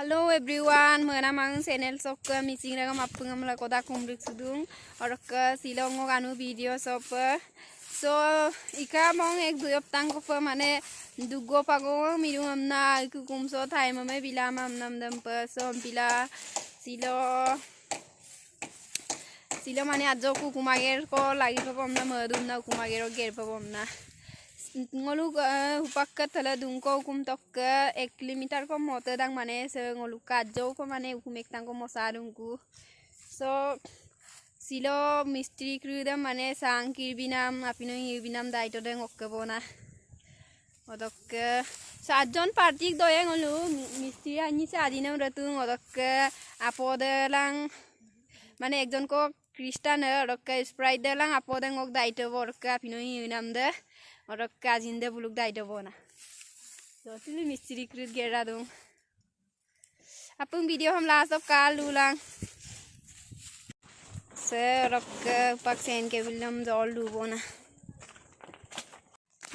Hello everyone, mana mang channel sok missing raga mapung la koda kumrik sudung और Shillong गानु video सब so ika mong ek duyop tang ko mane dugo pago miru amna ku kumso thai mame bila mam nam dam pa so bila silo mane ajo ku kumager ko lagi pa amna madum na kumager ger pa amna ngolu hupakka thala dungko kum tok 1 kilometer ko mote dang mane se ngolu kajo ko mane kumek tang ko mosarungku so silo mistri krudam mane sang kirbinam apino hirbinam daito deng okkebona odok sajon partik doyeng ngolu mistri ani sadinam ratung odok apodelang mane ekjon ko Kristan odok sprite delang apodeng ok daito borka apino hirbinam de odok kajinde buluk daito bona so silo mistri krud gera dung apung video ham la sab kal lulang रक पक्षेन के बिलम जल डूबोना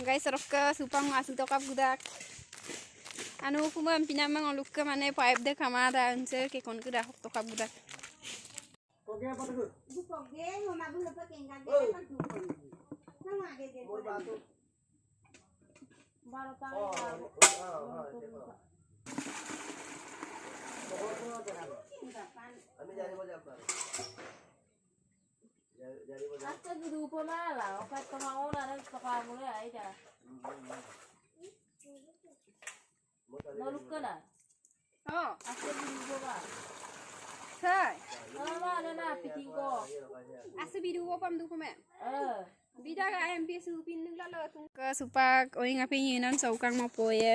guys रक सुपांग मासु तो कब गुदाक अनु कुम पिना मंग लुक माने पाइप दे खमा दा अंसे के कोन गुदा तो कब गुदाक ओके पटक दुपगे होमा बुल पे केंगा दे पर दुपन ना आगे दे मोर बातो 12 पांग আমি জানি বলে আপনার Asta dulu pernah lah, apa kemau nara sekolah mulai aja. Mau luka lah. Oh, asta dulu pernah. Say. Mana ada na pitingko. Asta biru apa pam duku me? Bida ka MP supin nila lo tu. Ke supak oing api nyinan saukang mau poye.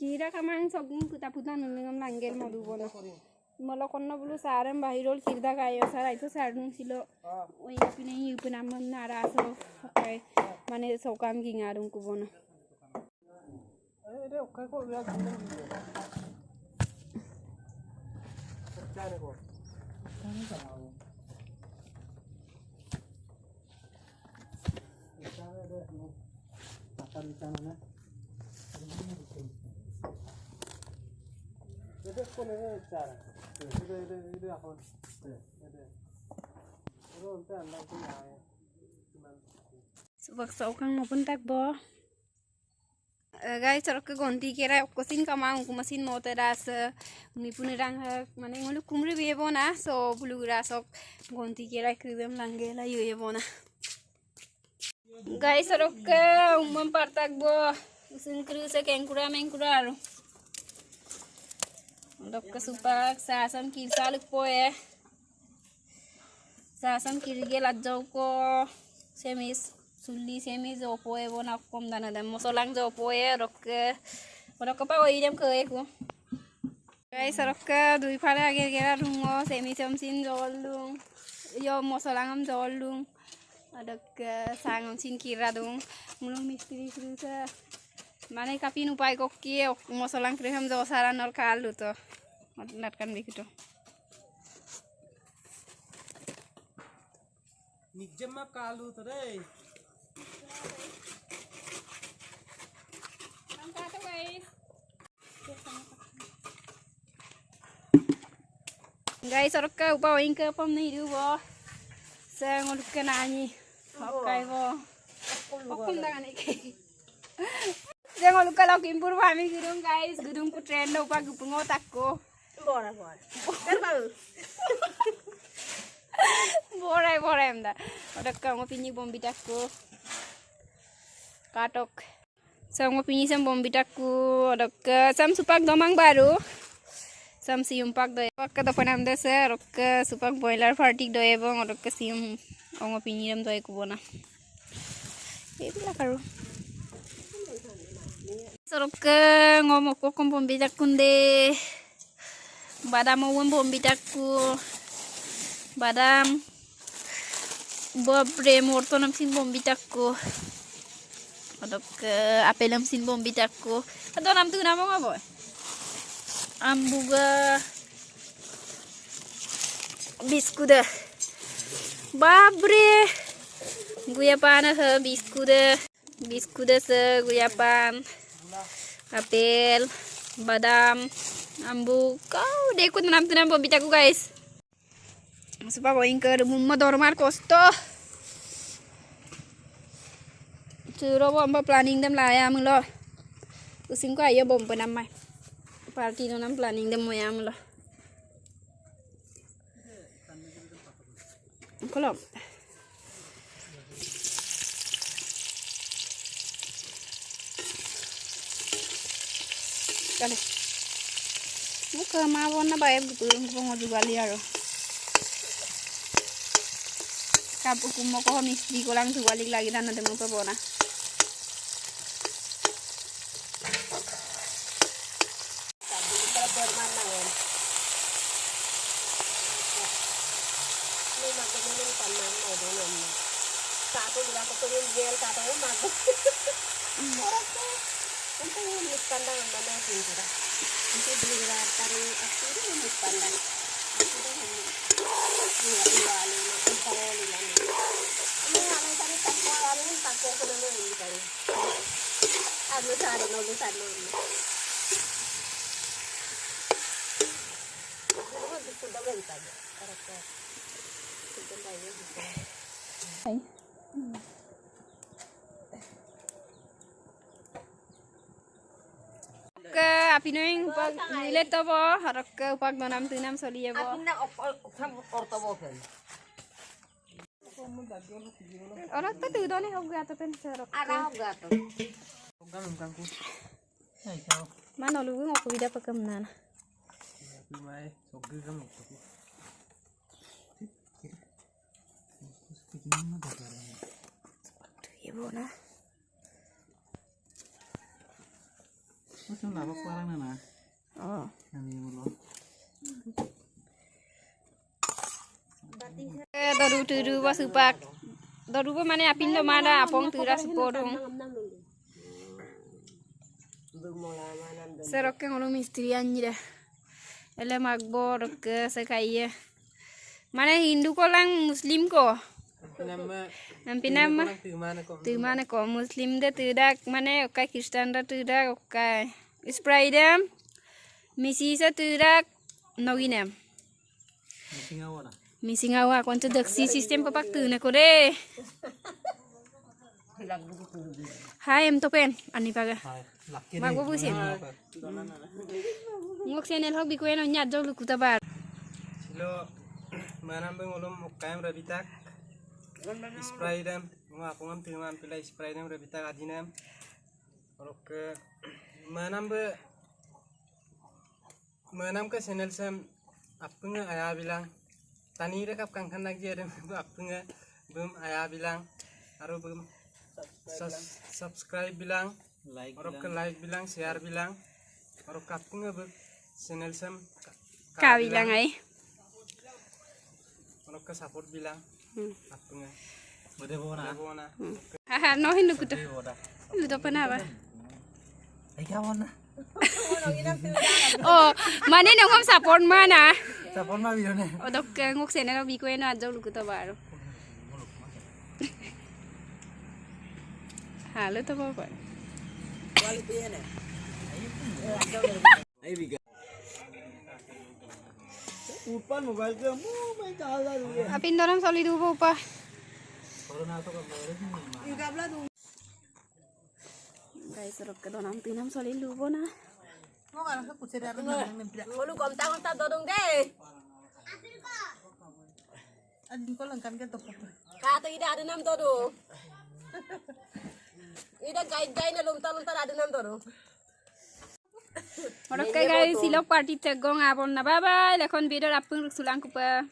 Kira kamang sogum puta nulungam langgel modu bona malo konna bulu saram bahirol kirda kayo sara itu sarung silo oi apine yupuna manara so okay mane sokam gingarung ku bona ere okay ko ya gulen chane ko chane chao chane de no akan chane na Itu kone cara. Itu apa? Itu. Itu untuk anak punya. Subak saukang maupun tak bo. Guys, orang ke gonti kira kosin kamang kumasin mau teras ni pun orang mana ngolu kumri biye bona so bulu rasok gonti kira kribem langgela yuye bona. Guys, orang ke umum partak bo. Usin kru se kengkura mengkura aru. Dok kesupak sasam kirsaluk poe sasam kirgel ajau ko semis sulli semis jo poe bona kom dana dam mosolang jo poe rok pa oi dem ke ku guys rok dui phale age gera rungo semis samsin jolung yo mosolangam jolung adok sangam sin kiradung mulung mistri krusa mane kapin upai kokki mosolang kreham jo sara nol kalu to natkan begitu nijemma kalu to re angka to guys orka upa wingke pam ni du bo sa ngol kenani hokai bo okum dangan iki jangan lupa like impur kami gudung guys gudung ku trend upa gupungo takko bora emda odak kamu pini bom bitakku katok sama pini sam bom bitakku odak sam supak domang baru sam sium pak doy pak ka depan amda se rok supak boiler fartik doy ebong odak sium ongo pini ram doy ku bona ebila karu Sorok ngomong ko kom bombitak kunde badam mau bombitakku badam bobre morto nam sin bombitakku odok apelam sin bombitakku ado nam tu namo ngabo ambuga biskuda Babre. Guyapan biskuit se guyapan. Apel, badam, ambu. Kau dekut tenam pembitaku guys. Supaya kau ingkar mumma dormar kosto. Curo bomba planning dem laya mulo. Using ko ayo bomba namai. Party no nam planning dem moya mulo. Kolom. Kale. Muka mawon na bayar gupulung ko juga liaro. Kapu kumo ko mistri ko lang suwalik lagi na demo pa bona. Satu juga aku pengen gel satu mago. Orang tuh untuk ulit pandang mana sih kita. Untuk beli tari aku itu ulit pandang. Aku tuh dua lima kalau lima. Ini kalau tadi takut orang ini takut kena ini tadi. Aduh sari nolu. Aku sudah beli aja. Karakter. Sudah aja bisa. Hai. Ke api noing upak nilai to bo harap ke upak 2 soli ya bo. Orang tuh tuh doni hok gato pen serok. Ara hok gato. Mana lu ngok bida pakemnan. Iya bo na. Macam apa kurang nana? Oh. Nani mulu. Daru bos upak. Daru bo mana apin lo mana apong tira sepodong. Serok ke ngolo mistri anjir. Ele magbor ke sekaya. Mana Hindu ko lang Muslim ko. Nama Tumana ko Muslim de tidak mana okai Kristen de tidak okai Spraydem misi sa tidak noginem missing awa konto daksi sistem papak tu na ko re hai em topen ani paga magbo busin ngok channel hok bikueno nyat jog lukuta bar Silo manam beng ulum ukam rabitak Spraydem aku ngam timan pilih Spraydem rabitak adinem orok manam ke channel sem apunga aya bilang tani rekap kangkan lagi ada apunga bum aya bilang aru bum subscribe bilang orok ke like bilang share bilang orok apunga bum channel sem ka bilang ai orok ke support bilang apunga bode bona haha no hindu kuto lu to pana ba ai ka bona oh mane ngom support mana support ma video ne odok ngok channel bikueno ajog lukuta bar halo to ba ऊपर mobile पे मैं चाहता हूं apin doram soli dubo pa guys rok ke donam tinam soli dubo na ngolu kontak dodong deh. Adin ko lang kan ka to. Kata ida ada nam todo. Ida guide na lumta ada nam todo. Orok ke guys silok party tegong abon na bye bye lekon video apung sulang kupa